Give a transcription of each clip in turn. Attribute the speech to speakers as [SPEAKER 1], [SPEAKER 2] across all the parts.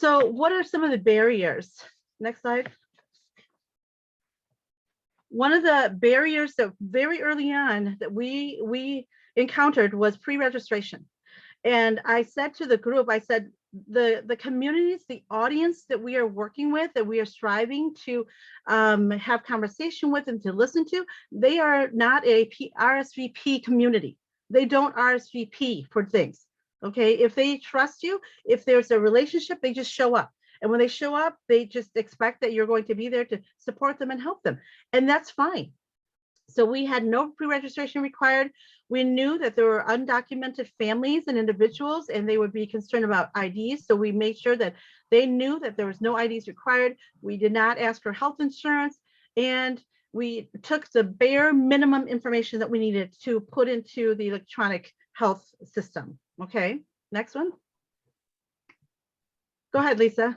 [SPEAKER 1] So what are some of the barriers? Next slide. One of the barriers that very early on that we encountered was pre-registration. And I said to the group, I said, the communities, the audience that we are working with, that we are striving to have conversation with and to listen to, they are not a RSVP community. They don't RSVP for things. Okay, if they trust you, if there's a relationship, they just show up. And when they show up, they just expect that you're going to be there to support them and help them. And that's fine. So we had no pre-registration required. We knew that there were undocumented families and individuals, and they would be concerned about IDs. So we made sure that they knew that there was no IDs required. We did not ask for health insurance, and we took the bare minimum information that we needed to put into the electronic health system. Okay, next one. Go ahead, Lisa.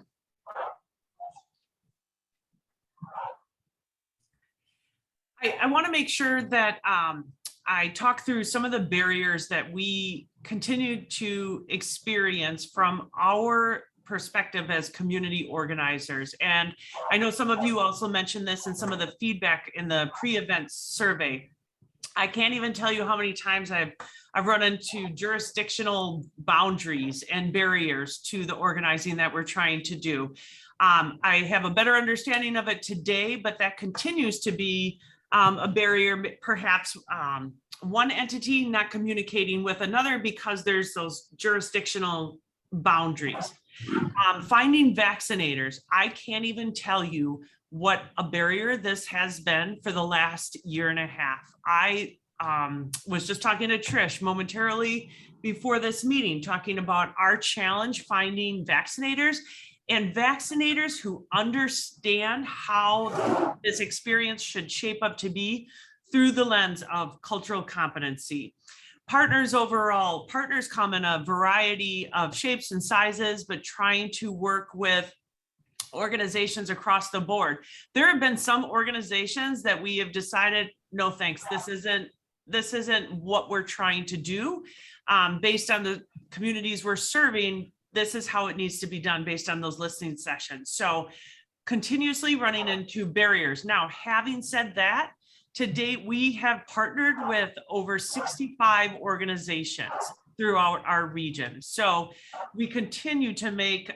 [SPEAKER 2] I want to make sure that I talk through some of the barriers that we continue to experience from our perspective as community organizers. And I know some of you also mentioned this in some of the feedback in the pre-event survey. I can't even tell you how many times I've run into jurisdictional boundaries and barriers to the organizing that we're trying to do. I have a better understanding of it today, but that continues to be a barrier, perhaps one entity not communicating with another because there's those jurisdictional boundaries. Finding vaccinators, I can't even tell you what a barrier this has been for the last year and a half. I was just talking to Trish momentarily before this meeting, talking about our challenge finding vaccinators, and vaccinators who understand how this experience should shape up to be through the lens of cultural competency. Partners overall, partners come in a variety of shapes and sizes, but trying to work with organizations across the board. There have been some organizations that we have decided, no thanks, this isn't what we're trying to do. Based on the communities we're serving, this is how it needs to be done based on those listening sessions. So continuously running into barriers. Now, having said that, to date, we have partnered with over 65 organizations throughout our region. So we continue to make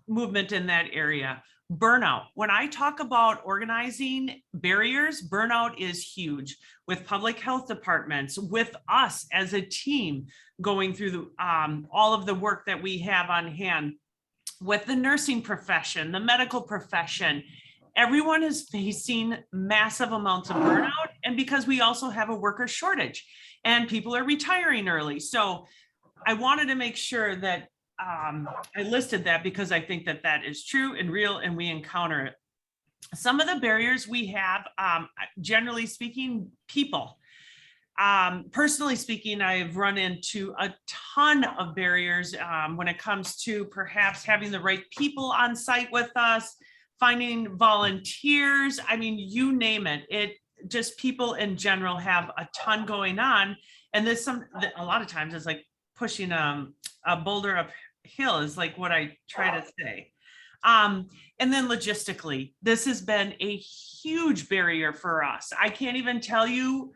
[SPEAKER 2] movement in that area. Burnout. When I talk about organizing barriers, burnout is huge with public health departments, with us as a team going through all of the work that we have on hand, with the nursing profession, the medical profession. Everyone is facing massive amounts of burnout, and because we also have a worker shortage and people are retiring early. So I wanted to make sure that I listed that because I think that that is true and real, and we encounter it. Some of the barriers we have, generally speaking, people. Personally speaking, I've run into a ton of barriers when it comes to perhaps having the right people on site with us, finding volunteers. I mean, you name it. It just people in general have a ton going on, and there's a lot of times it's like pushing a boulder uphill is like what I try to say. And then logistically, this has been a huge barrier for us. I can't even tell you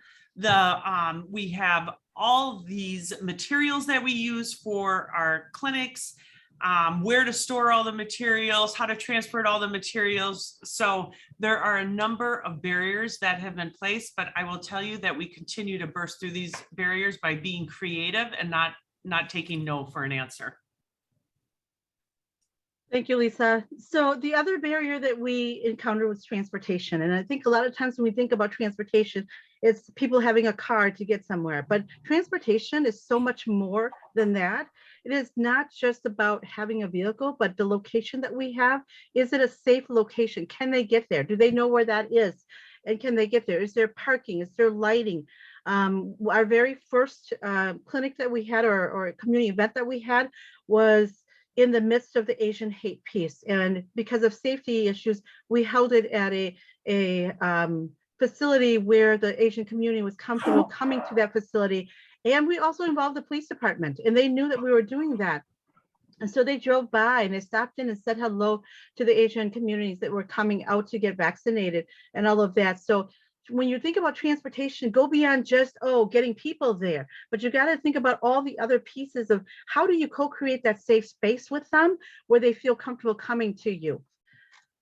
[SPEAKER 2] we have all these materials that we use for our clinics, where to store all the materials, how to transport all the materials. So there are a number of barriers that have been placed, but I will tell you that we continue to burst through these barriers by being creative and not taking no for an answer.
[SPEAKER 1] Thank you, Lisa. So the other barrier that we encountered was transportation. And I think a lot of times when we think about transportation, it's people having a car to get somewhere. But transportation is so much more than that. It is not just about having a vehicle, but the location that we have. Is it a safe location? Can they get there? Do they know where that is? And can they get there? Is there parking? Is there lighting? Our very first clinic that we had, or community event that we had, was in the midst of the Asian hate piece. And because of safety issues, we held it at a facility where the Asian community was comfortable coming to that facility. And we also involved the police department, and they knew that we were doing that. And so they drove by and they stopped in and said hello to the Asian communities that were coming out to get vaccinated and all of that. So when you think about transportation, go beyond just, oh, getting people there, but you got to think about all the other pieces of how do you co-create that safe space with them where they feel comfortable coming to you.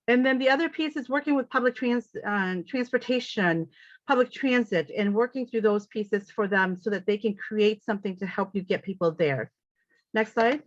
[SPEAKER 1] And then the other piece is working with public transportation, public transit, and working through those pieces for them so that they can create something to help you get people there. Next slide.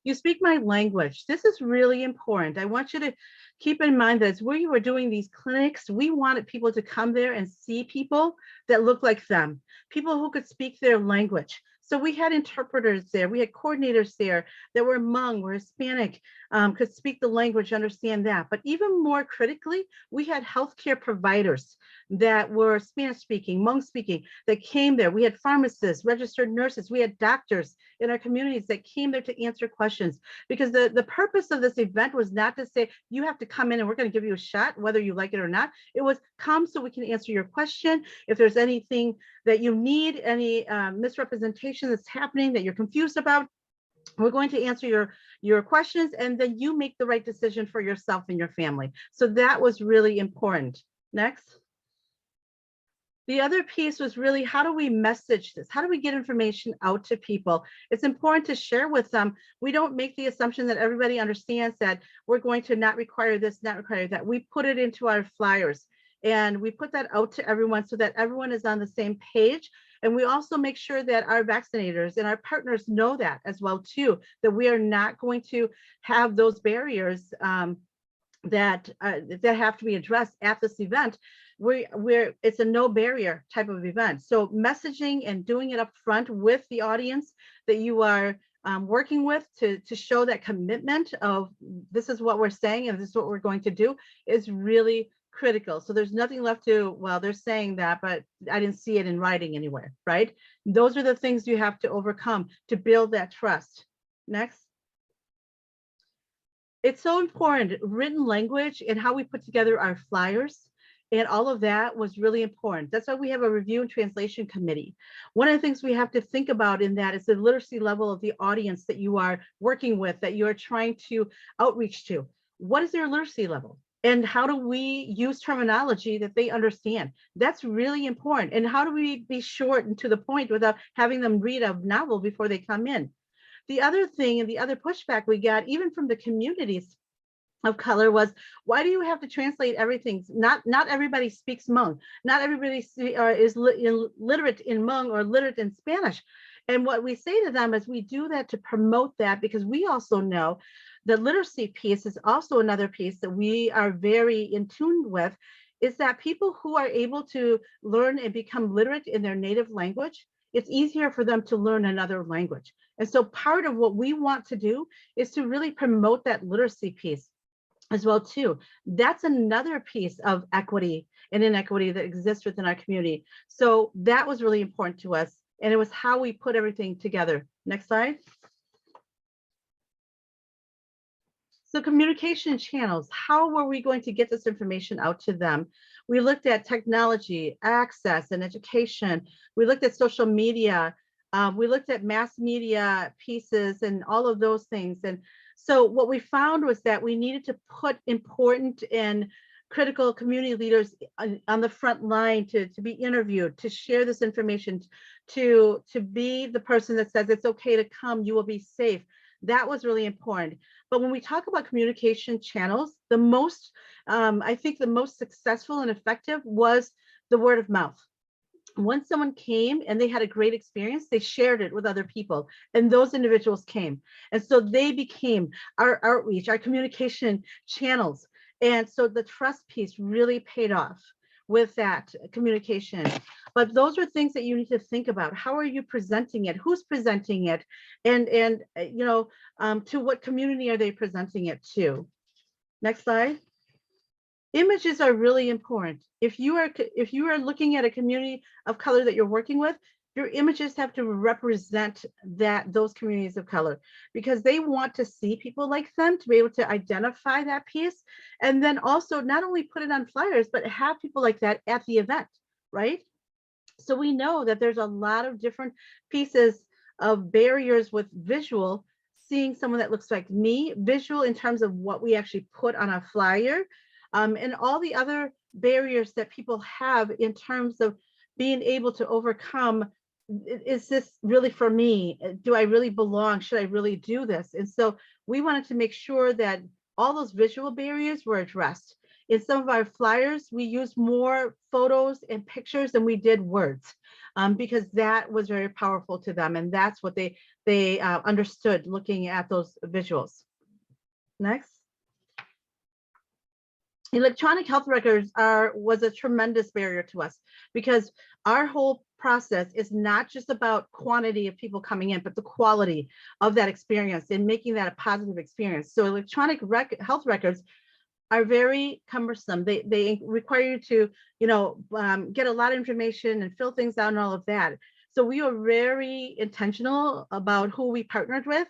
[SPEAKER 1] You speak my language. This is really important. I want you to keep in mind that as we were doing these clinics, we wanted people to come there and see people that look like them, people who could speak their language. So we had interpreters there, we had coordinators there that were Hmong, were Hispanic, could speak the language, understand that. But even more critically, we had healthcare providers that were Spanish speaking, Hmong speaking, that came there. We had pharmacists, registered nurses, we had doctors in our communities that came there to answer questions. Because the purpose of this event was not to say, you have to come in and we're going to give you a shot, whether you like it or not. It was come so we can answer your question. If there's anything that you need, any misrepresentation that's happening that you're confused about, we're going to answer your questions, and then you make the right decision for yourself and your family. So that was really important. Next. The other piece was really, how do we message this? How do we get information out to people? It's important to share with them. We don't make the assumption that everybody understands that we're going to not require this, not require that. We put it into our flyers and we put that out to everyone so that everyone is on the same page. And we also make sure that our vaccinators and our partners know that as well too, that we are not going to have those barriers that have to be addressed at this event. It's a no barrier type of event. So messaging and doing it up front with the audience that you are working with to show that commitment of this is what we're saying and this is what we're going to do is really critical. So there's nothing left to, well, they're saying that, but I didn't see it in writing anywhere, right? Those are the things you have to overcome to build that trust. Next. It's so important, written language and how we put together our flyers and all of that was really important. That's why we have a review and translation committee. One of the things we have to think about in that is the literacy level of the audience that you are working with, that you are trying to outreach to. What is their literacy level? And how do we use terminology that they understand? That's really important. And how do we be short and to the point without having them read a novel before they come in? The other thing and the other pushback we got, even from the communities of color, was why do you have to translate everything? Not everybody speaks Hmong. Not everybody is literate in Hmong or literate in Spanish. And what we say to them is we do that to promote that because we also know the literacy piece is also another piece that we are very in tune with, is that people who are able to learn and become literate in their native language, it's easier for them to learn another language. And so part of what we want to do is to really promote that literacy piece as well too. That's another piece of equity and inequity that exists within our community. So that was really important to us. And it was how we put everything together. Next slide. So communication channels, how were we going to get this information out to them? We looked at technology, access, and education. We looked at social media. We looked at mass media pieces and all of those things. And so what we found was that we needed to put important and critical community leaders on the front line to be interviewed, to share this information, to be the person that says it's okay to come, you will be safe. That was really important. But when we talk about communication channels, the most, I think the most successful and effective was the word of mouth. Once someone came and they had a great experience, they shared it with other people, and those individuals came. And so they became our outreach, our communication channels. And so the trust piece really paid off with that communication. But those are things that you need to think about. How are you presenting it? Who's presenting it? And you know, to what community are they presenting it to? Next slide. Images are really important. If you are looking at a community of color that you're working with, your images have to represent those communities of color, because they want to see people like them to be able to identify that piece, and then also not only put it on flyers, but have people like that at the event, right? So we know that there's a lot of different pieces of barriers with visual. seeing someone that looks like me, visual in terms of what we actually put on a flyer, and all the other barriers that people have in terms of being able to overcome. Is this really for me? Do I really belong? Should I really do this? And so we wanted to make sure that all those visual barriers were addressed. In some of our flyers, we used more photos and pictures than we did words, because that was very powerful to them, and that's what they understood looking at those visuals. Next. Electronic health records was a tremendous barrier to us, because our whole process is not just about quantity of people coming in, but the quality of that experience and making that a positive experience. So electronic health records are very cumbersome. They require you to, get a lot of information and fill things out and all of that. So we were very intentional about who we partnered with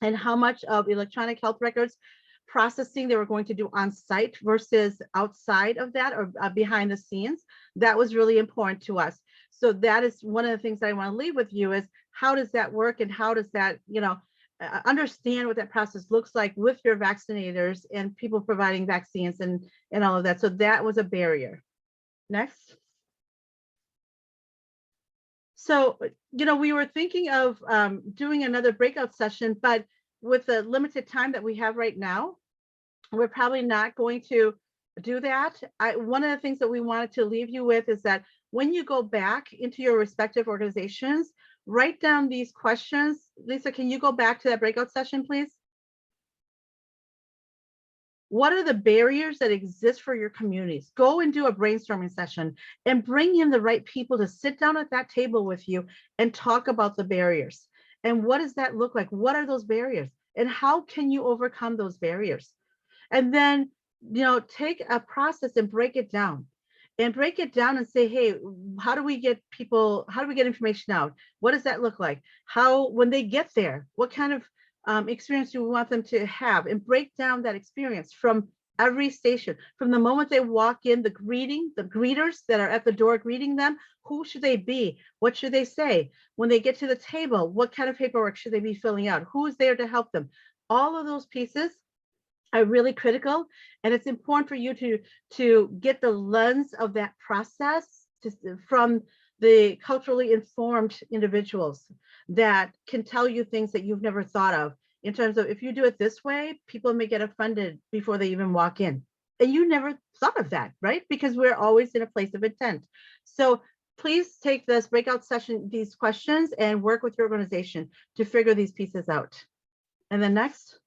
[SPEAKER 1] and how much of electronic health records processing they were going to do on site versus outside of that, or behind the scenes. That was really important to us. So that is one of the things that I want to leave with you is, how does that work, and how does that, understand what that process looks like with your vaccinators and people providing vaccines and all of that. So that was a barrier. Next. So, we were thinking of doing another breakout session, but with the limited time that we have right now, we're probably not going to do that. One of the things that we wanted to leave you with is that when you go back into your respective organizations, write down these questions. Lisa, can you go back to that breakout session, please? What are the barriers that exist for your communities? Go and do a brainstorming session and bring in the right people to sit down at that table with you and talk about the barriers. And what does that look like? What are those barriers? And how can you overcome those barriers? And then, take a process and break it down. And break it down and say, hey, how do we get information out? What does that look like? How, when they get there, what kind of experience do we want them to have? And break down that experience from every station, from the moment they walk in, the greeters that are at the door greeting them, who should they be? What should they say? When they get to the table, what kind of paperwork should they be filling out? Who's there to help them? All of those pieces are really critical, and it's important for you to get the lens of that process from the culturally informed individuals that can tell you things that you've never thought of, in terms of, if you do it this way, people may get offended before they even walk in, and you never thought of that, right? Because we're always in a place of intent. So please take this breakout session, these questions, and work with your organization to figure these pieces out. And then next.